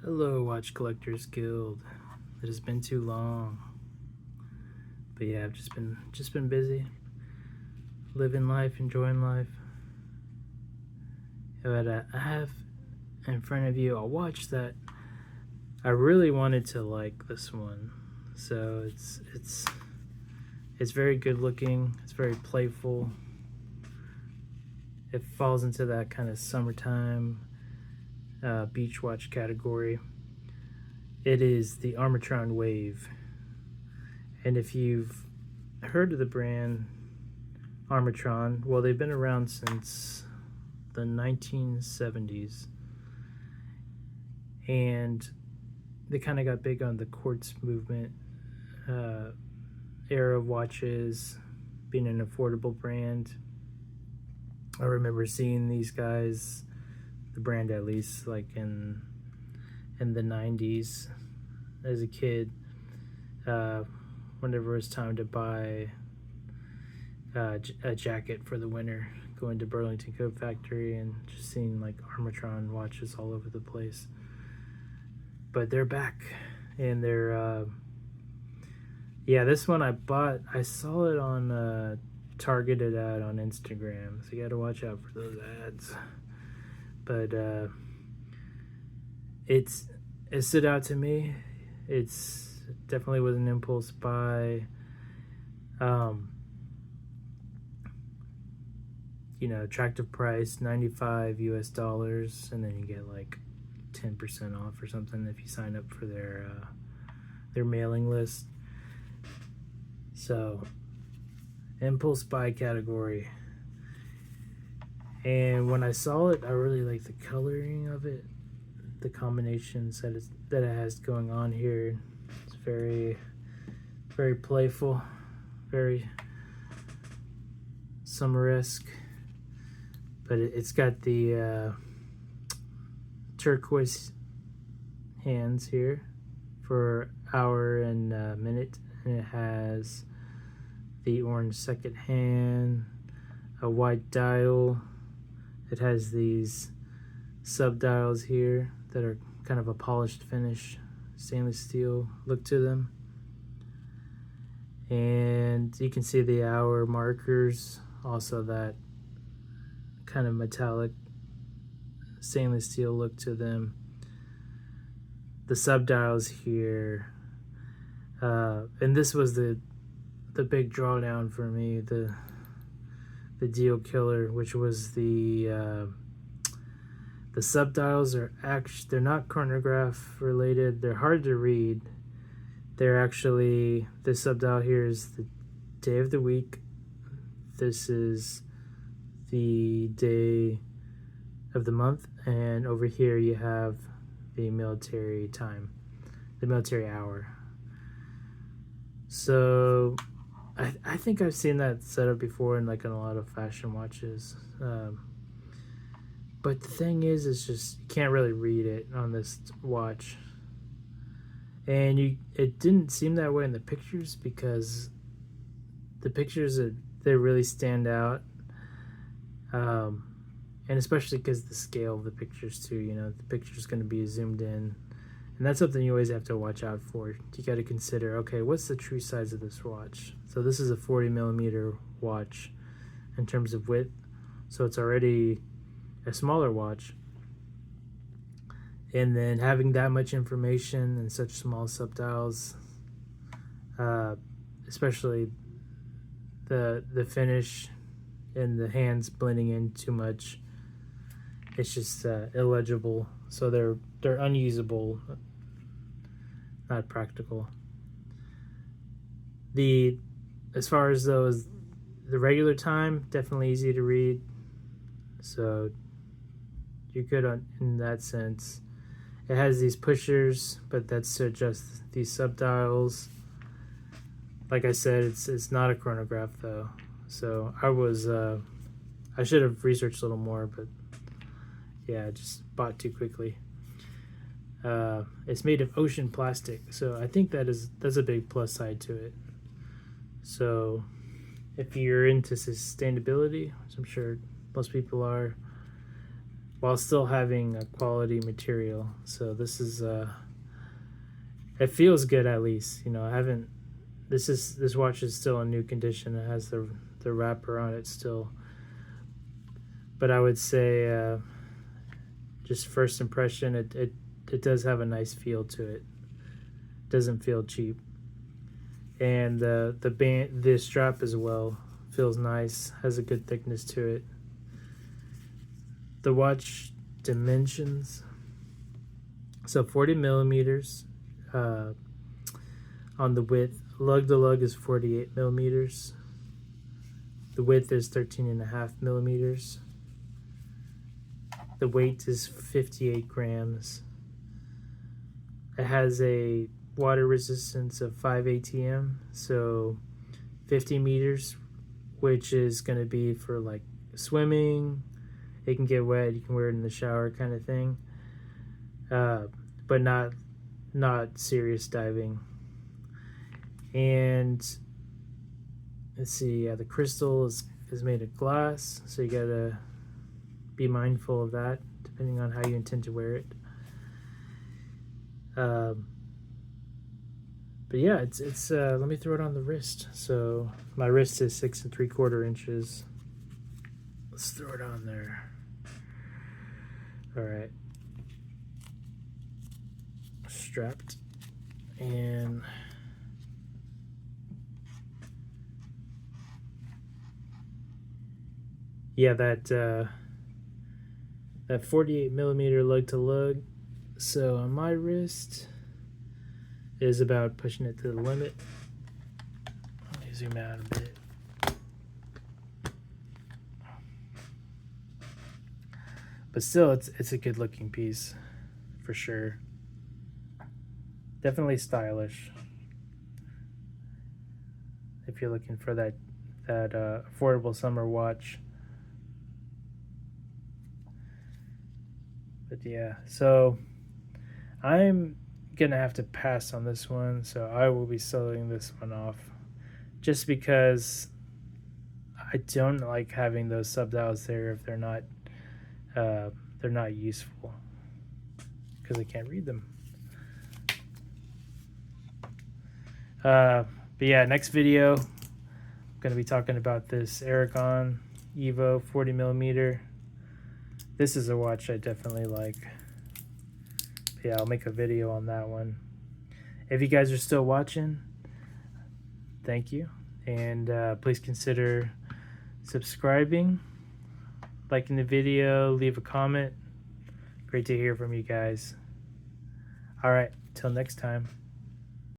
Hello, Watch Collectors Guild. It has been too long, but yeah, I've just been busy, living life, enjoying life. But I have in front of you a watch that I really wanted to like this one. So it's very good looking. It's very playful. It falls into that kind of summertime beach watch category. It is the Armitron Wave. And if you've heard of the brand Armitron, well, they've been around since the 1970s. And they kind of got big on the quartz movement era of watches, being an affordable brand. I remember seeing these guys, the brand at least, like in the 90s as a kid, whenever it was time to buy a jacket for the winter, going to Burlington Coat Factory and just seeing like Armitron watches all over the place. But they're back, and they're yeah, this one I bought. I saw it on targeted ad on Instagram, so you got to watch out for those ads. But it stood out to me. It's definitely was an impulse buy. Attractive price, $95 US, and then you get like 10% off or something if you sign up for their mailing list. So, impulse buy category. And when I saw it, I really liked the coloring of it, the combinations that it has going on here. It's very, very playful, very summer-esque. But it's got the turquoise hands here for hour and minute, and it has the orange second hand, a white dial. It has these sub dials here that are kind of a polished finish, stainless steel look to them. And you can see the hour markers, also that kind of metallic stainless steel look to them. The sub dials here, and this was the big drawdown for me, the deal killer, which was the sub dials are actually, they're not chronograph related. They're hard to read. They're actually, this sub dial here is the day of the week. This is the day of the month, and over here you have the military time, the military hour. So I think I've seen that setup before in a lot of fashion watches. But the thing is, it's just, you can't really read it on this watch. And it didn't seem that way in the pictures, because the pictures, they really stand out. And especially because the scale of the pictures too, the picture's going to be zoomed in. And that's something you always have to watch out for. You got to consider, okay, what's the true size of this watch? So this is a 40 millimeter watch in terms of width. So it's already a smaller watch. And then having that much information and such small subdials, especially the finish and the hands blending in too much, it's just illegible. So they're unusable, not practical. As far as the regular time, definitely easy to read. So you're good in that sense. It has these pushers, but that's to adjust these subdials. Like I said, it's not a chronograph though. So I should have researched a little more, but yeah, I just bought too quickly. It's made of ocean plastic, so I think that's a big plus side to it. So if you're into sustainability, which I'm sure most people are, while still having a quality material. So this is it feels good, at least. You know, I haven't, this watch is still in new condition. It has the wrapper on it still, but I would say just first impression, it does have a nice feel to it. Doesn't feel cheap. And the strap as well feels nice, has a good thickness to it. The watch dimensions, so 40 millimeters on the width. Lug to lug is 48 millimeters. The width is 13.5 millimeters. The weight is 58 grams. It has a water resistance of 5 ATM, so 50 meters, which is going to be for like swimming. It can get wet, you can wear it in the shower kind of thing, but not serious diving. And let's see, yeah, the crystal is made of glass, so you gotta be mindful of that depending on how you intend to wear it. But yeah, it's let me throw it on the wrist. So my wrist is 6 3/4 inches. Let's throw it on there. All right, strapped, and yeah, that 48 millimeter lug to lug. So on my wrist is about pushing it to the limit. Let me zoom out a bit. But still, it's a good looking piece for sure. Definitely stylish if you're looking for that affordable summer watch. But yeah, so I'm gonna have to pass on this one, so I will be selling this one off just because I don't like having those subdials there if they're not useful, because I can't read them. But yeah, next video I'm gonna be talking about this Aragon Evo 40 millimeter. This is a watch I definitely like. Yeah, I'll make a video on that one. If you guys are still watching, thank you, and please consider subscribing, liking the video, leave a comment. Great to hear from you guys. All right, till next time.